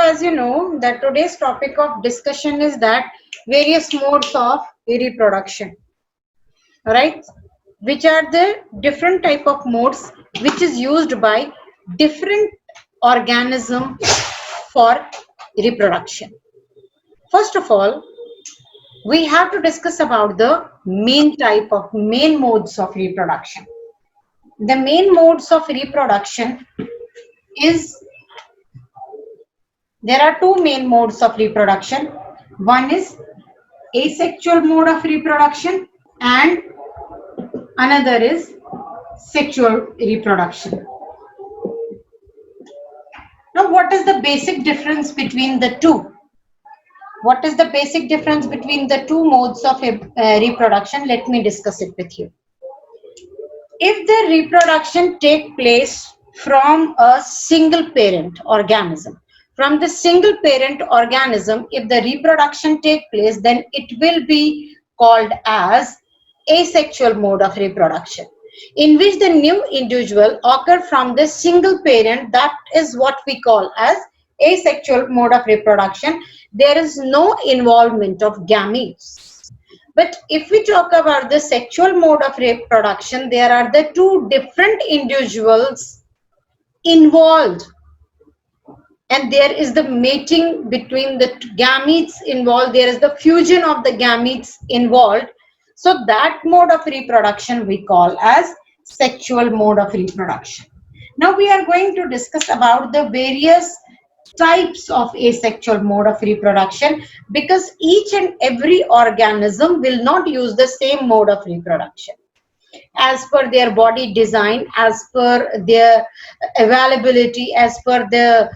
as you know that today's topic of discussion is that various modes of reproduction, right? Which are the different type of modes which is used by different organism for reproduction. First of all, we have to discuss about the main modes of reproduction. The main modes of reproduction is, there are two main modes of reproduction. One is asexual mode of reproduction and another is sexual reproduction. Now, what is the basic difference between the two? What is the basic difference between the two modes of reproduction? Let me discuss it with you. If the reproduction take place from a single parent organism, from the single parent organism, if the reproduction take place, then it will be called as asexual mode of reproduction, in which the new individual occur from the single parent. That is what we call as asexual mode of reproduction. There is no involvement of gametes. But if we talk about the sexual mode of reproduction, there are the two different individuals involved, and there is the mating between the gametes involved, there is the fusion of the gametes involved. So that mode of reproduction we call as sexual mode of reproduction. Now we are going to discuss about the various types of asexual mode of reproduction, because each and every organism will not use the same mode of reproduction as per their body design, as per their availability, as per the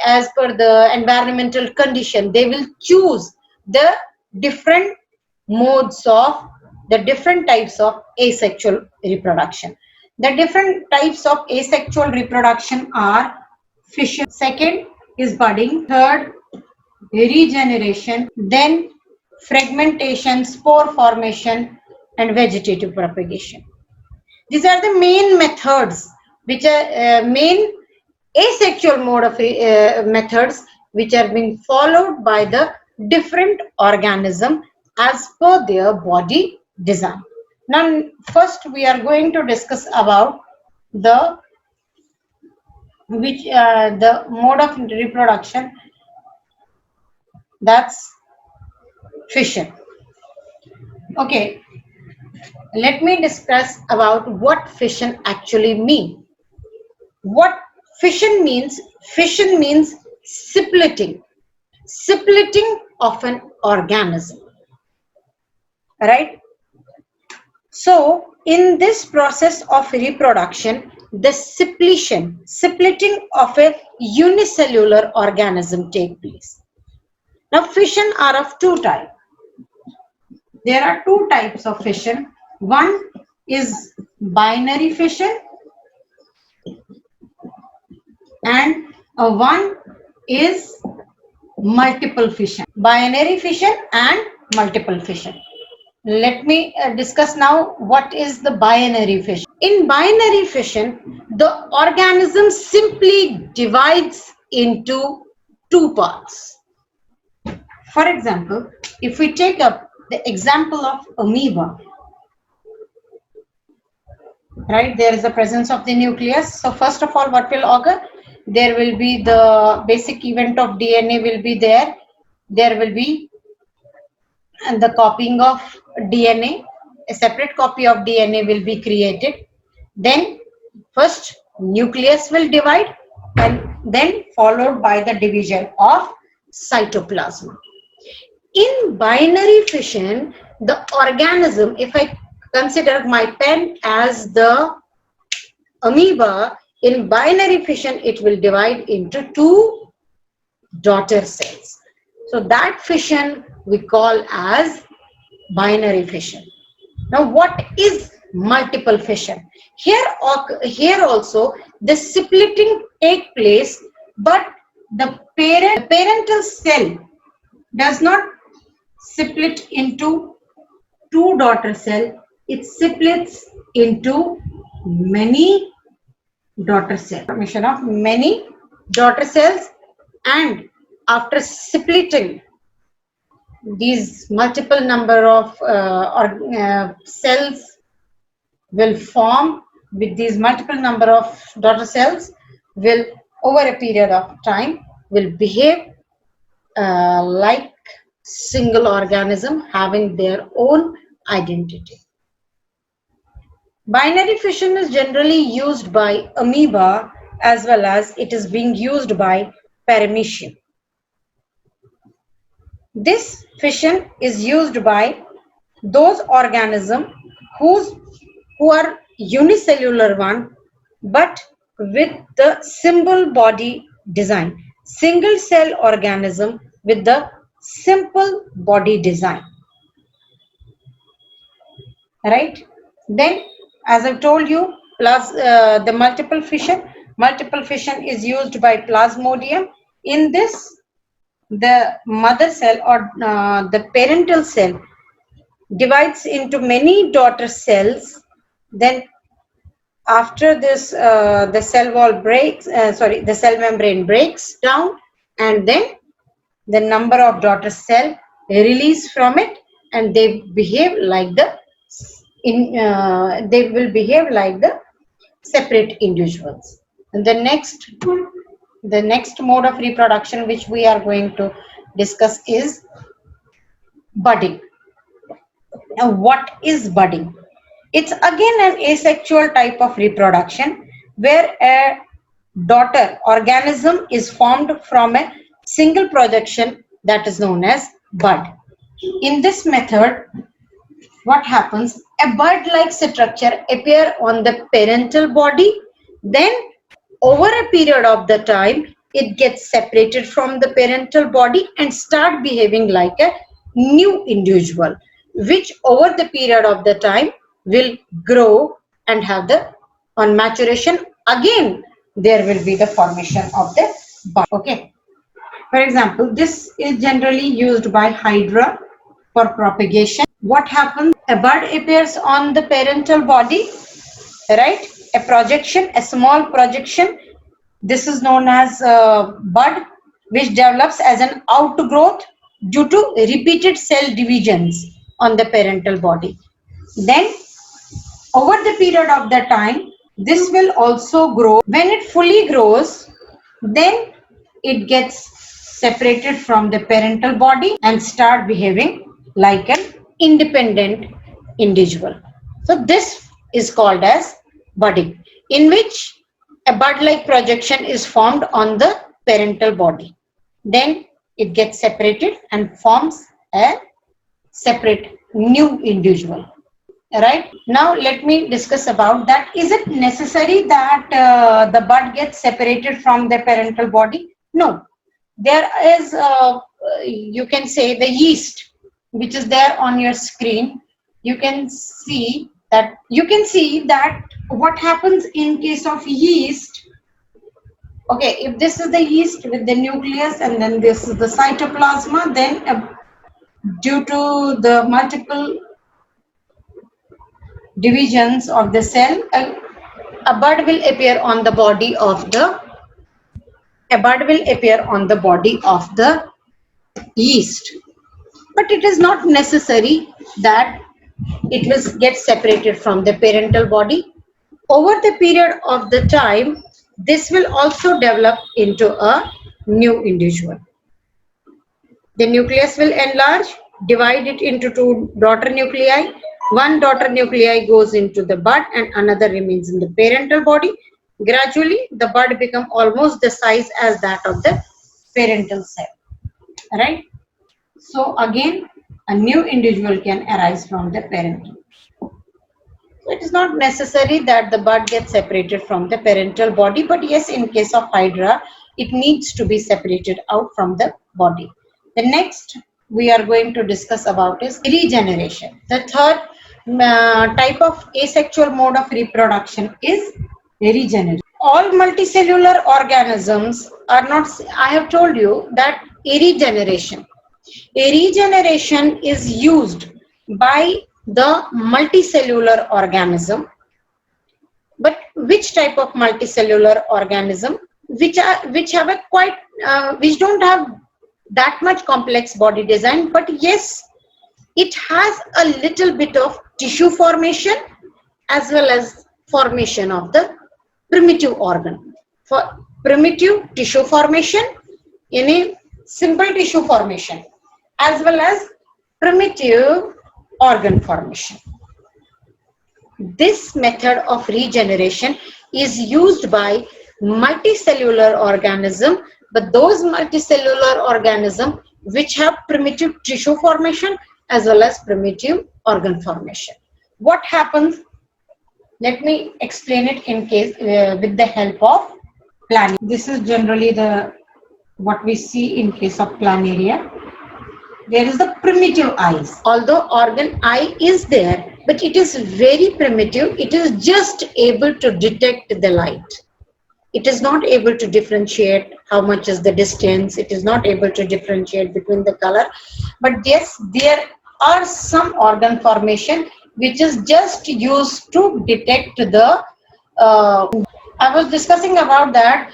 as per the environmental condition. They will choose the different modes of the different types of asexual reproduction. The different types of asexual reproduction are fission, second is budding, third regeneration, then fragmentation, spore formation, and vegetative propagation. These are the main methods which are main asexual mode of methods which are being followed by the different organism as per their body design. Now first we are going to discuss about the mode of reproduction, that's fission. Okay, let me discuss about what fission actually means. What fission means splitting of an organism, right? So in this process of reproduction, the splitting of a unicellular organism take place. Now fission are of two types. There are two types of fission. One is binary fission and one is multiple fission. Binary fission and multiple fission. Let me discuss now what is the binary fission. In binary fission, the organism simply divides into two parts. For example, if we take up the example of amoeba, right, there is the presence of the nucleus. So first of all, what will occur? There will be the basic event of DNA will be there. There will be the copying of DNA. A separate copy of DNA will be created. Then first nucleus will divide and then followed by the division of cytoplasm. In binary fission, the organism, if I consider my pen as the amoeba, in binary fission it will divide into two daughter cells. So that fission we call as binary fission. Now what is multiple fission? Here also the splitting take place, but the parental cell does not split into two daughter cells. It splits into many daughter cells. Formation of many daughter cells And after splitting, these multiple number of cells will form. With these multiple number of daughter cells will over a period of time will behave like single organism having their own identity. Binary fission is generally used by amoeba as well as it is being used by Paramaecium. This fission is used by those organisms who are unicellular one but with the simple body design. Single cell organism with the simple body design. Right? Then, as I told you, the multiple fission is used by Plasmodium. In this, the mother cell or the parental cell divides into many daughter cells. Then after this, the cell wall breaks, the cell membrane breaks down, and then the number of daughter cell release from it, and they behave like the they will behave like the separate individuals. And the next mode of reproduction which we are going to discuss is budding. Now, what is budding? It's again an asexual type of reproduction where a daughter organism is formed from a single projection that is known as bud. In this method, what happens? A bud-like structure appear on the parental body, then over a period of the time, it gets separated from the parental body and start behaving like a new individual, which over the period of the time will grow and have the, on maturation, again, there will be the formation of the bud. Okay. For example, this is generally used by Hydra for propagation. What happens? A bud appears on the parental body, right? A projection, a small projection. This is known as bud, which develops as an outgrowth due to repeated cell divisions on the parental body. Then, over the period of the time, this will also grow. When it fully grows, then it gets separated from the parental body and start behaving like an independent individual. So this is called as budding, in which a bud-like projection is formed on the parental body. Then it gets separated and forms a separate new individual. Right? Now let me discuss about that. Is it necessary that the bud gets separated from the parental body? No. There is, you can say, the yeast, which is there on your screen. You can see that what happens in case of yeast. Okay, if this is the yeast with the nucleus and then this is the cytoplasm, then due to the multiple divisions of the cell, a bud will appear on the body of the yeast. But it is not necessary that it will get separated from the parental body. Over the period of the time, this will also develop into a new individual. The nucleus will enlarge, divide it into two daughter nuclei. One daughter nuclei goes into the bud and another remains in the parental body. Gradually, the bud becomes almost the size as that of the parental cell. Right? So again, a new individual can arise from the parental. So it is not necessary that the bud gets separated from the parental body, but yes, in case of Hydra, it needs to be separated out from the body. The next we are going to discuss about is regeneration. The third type of asexual mode of reproduction is regeneration. All multicellular organisms are not, I have told you that regeneration is used by the multicellular organism. But which type of multicellular organism? Which have a quite which don't have that much complex body design, but yes, it has a little bit of tissue formation as well as formation of the primitive organ. For primitive tissue formation in a simple tissue formation as well as primitive organ formation. This method of regeneration is used by multicellular organism, but those multicellular organism which have primitive tissue formation as well as primitive organ formation. What happens? Let me explain it in case with the help of planaria. This is generally what we see in case of planaria. There is the primitive eyes. Although organ eye is there, but it is very primitive. It is just able to detect the light. It is not able to differentiate how much is the distance. It is not able to differentiate between the color. But yes, there are some organ formation which is just used to detect the I was discussing about that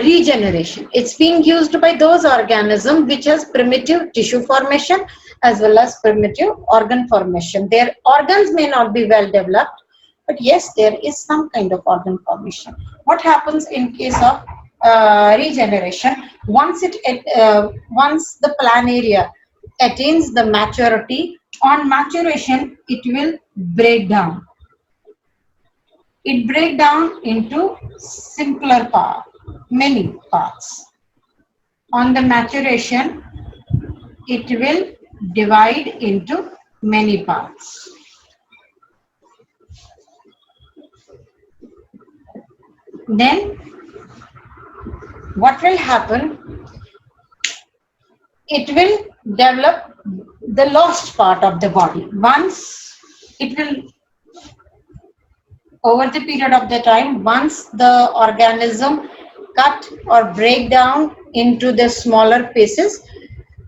regeneration. It's being used by those organisms which has primitive tissue formation as well as primitive organ formation. Their organs may not be well developed, but yes, there is some kind of organ formation. What happens in case of regeneration? Once the planaria attains the maturity, on maturation it will break down. It breaks down into simpler parts, many parts. On the maturation, it will divide into many parts. Then, what will happen? It will develop the lost part of the body. Once it will, over the period of the time, once the organism cut or break down into the smaller pieces,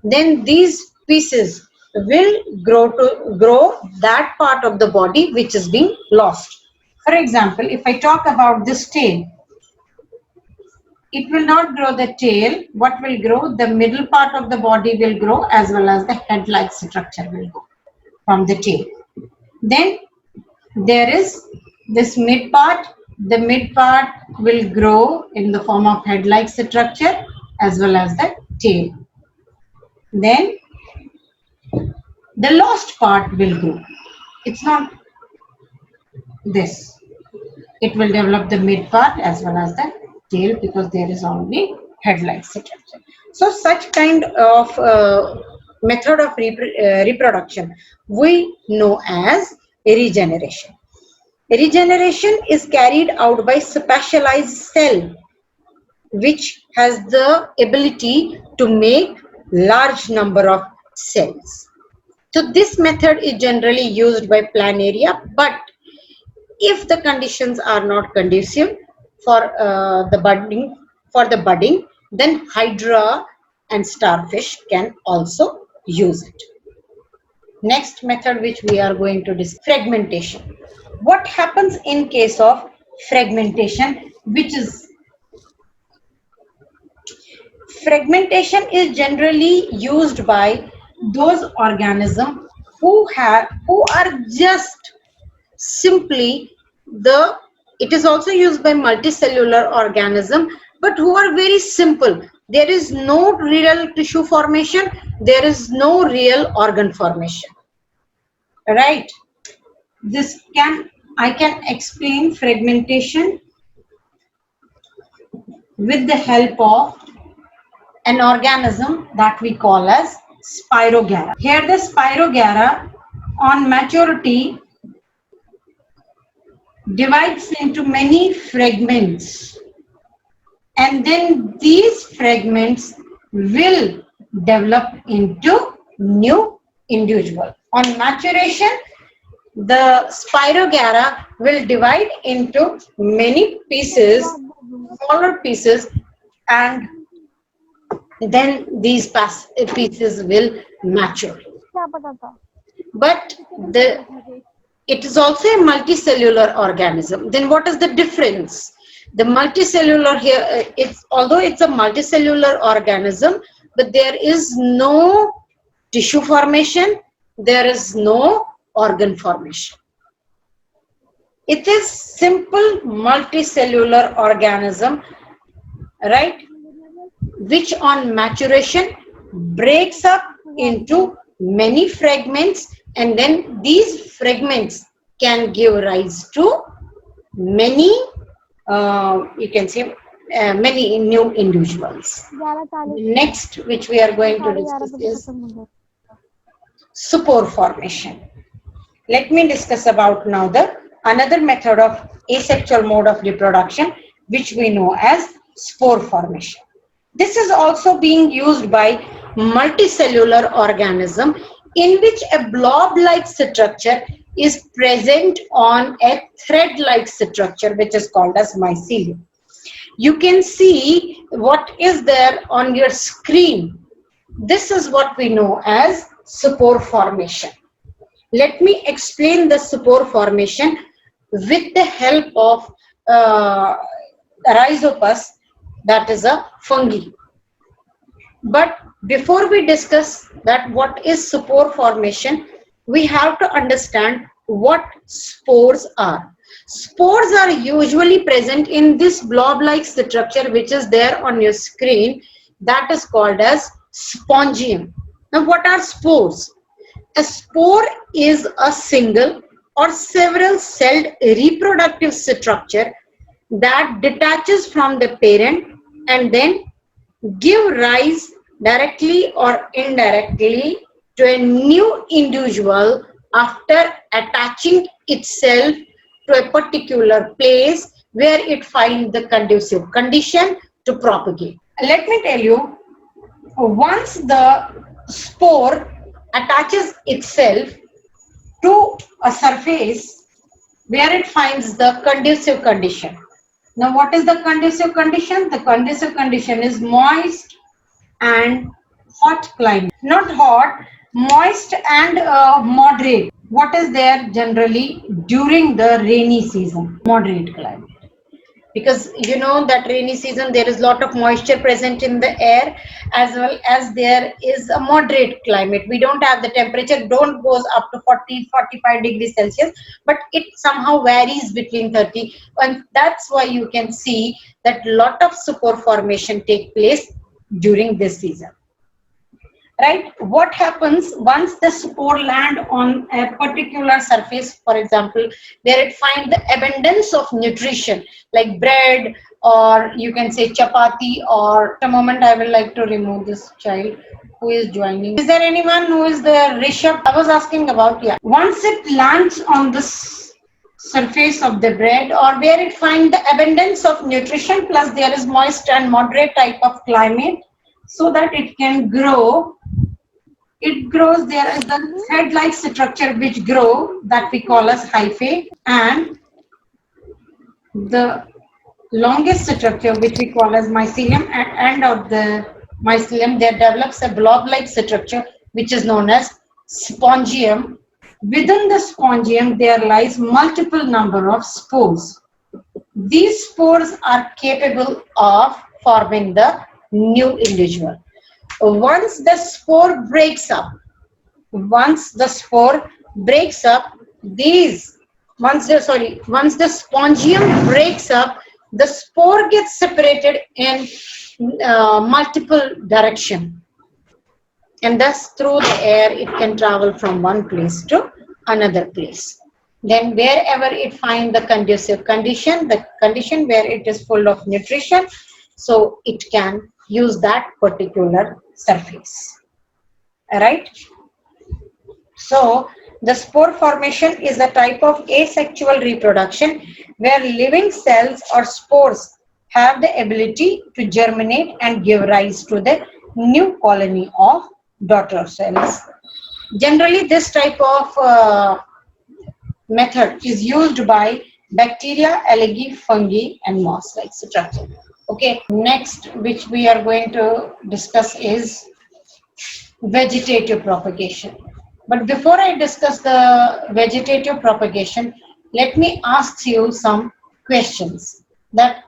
then these pieces will grow that part of the body which is being lost. For example, if I talk about this tail, it will not grow the tail. What will grow? The middle part of the body will grow as well as the head-like structure will go from the tail. Then there is this mid part. The mid part will grow in the form of head-like structure as well as the tail. Then the lost part will grow. It's not this. It will develop the mid part as well as the tail because there is only head-like structure. So such kind of method of reproduction we know as regeneration. Regeneration is carried out by specialized cell which has the ability to make large number of cells. So this method is generally used by planaria, but if the conditions are not conducive for the budding, then hydra and starfish can also use it. Next method which we are going to discuss, fragmentation. What happens in case of fragmentation? Fragmentation is generally used by those organisms who are just simply it is also used by multicellular organism, but who are very simple. There is no real tissue formation, there is no real organ formation. Right? I can explain fragmentation with the help of an organism that we call as Spirogara. Here the Spirogara on maturity divides into many fragments, and then these fragments will develop into new individual. On maturation, the Spirogara will divide into many pieces, smaller pieces, and then these pieces will mature. But it is also a multicellular organism. Then what is the difference The multicellular here, although it's a multicellular organism, but there is no tissue formation, there is no organ formation. It is simple multicellular organism, right, which on maturation breaks up into many fragments, and then these fragments can give rise to many, you can say, many new individuals. Next, which we are going to discuss is spore formation. Let me discuss about now the another method of asexual mode of reproduction, which we know as spore formation. This is also being used by multicellular organism in which a blob-like structure is present on a thread-like structure, which is called as mycelium. You can see what is there on your screen. This is what we know as spore formation. Let me explain the spore formation with the help of Rhizopus, that is a fungi. But before we discuss that what is spore formation, we have to understand what spores are. Spores are usually present in this blob-like structure which is there on your screen, that is called as spongium. Now what are spores? A spore is a single or several celled reproductive structure that detaches from the parent and then give rise directly or indirectly to a new individual after attaching itself to a particular place where it finds the conducive condition to propagate. Let me tell you, once the spore attaches itself to a surface where it finds the conducive condition. Now what is the conducive condition? The conducive condition is moist and hot climate. Not hot, moist and moderate. What is there generally during the rainy season? Moderate climate. Because you know that rainy season there is lot of moisture present in the air, as well as there is a moderate climate. We don't have the temperature, don't goes up to 40-45 degrees Celsius, but it somehow varies between 30, and that's why you can see that lot of spore formation take place during this season. Right? What happens once the spore land on a particular surface, for example, where it finds the abundance of nutrition like bread, or you can say chapati, or a moment I will like to remove this child who is joining. Is there anyone who is the Rishabh? I was asking about, yeah. Once it lands on this surface of the bread, or where it finds the abundance of nutrition plus there is moist and moderate type of climate, so that it can grow. It grows, there is the thread-like structure which grow that we call as hyphae, and the longest structure which we call as mycelium. At end of the mycelium there develops a blob-like structure which is known as spongium. Within the spongium there lies multiple number of spores. These spores are capable of forming the new individual. Once the spore breaks up, once the spongium breaks up, the spore gets separated in multiple direction, and thus through the air it can travel from one place to another place. Then wherever it finds the conducive condition, the condition where it is full of nutrition, so it can use that particular surface. Alright? So the spore formation is a type of asexual reproduction where living cells or spores have the ability to germinate and give rise to the new colony of daughter cells. Generally this type of method is used by bacteria, algae, fungi and moss-like structure. Okay, next which we are going to discuss is vegetative propagation. But before I discuss the vegetative propagation, let me ask you some questions. That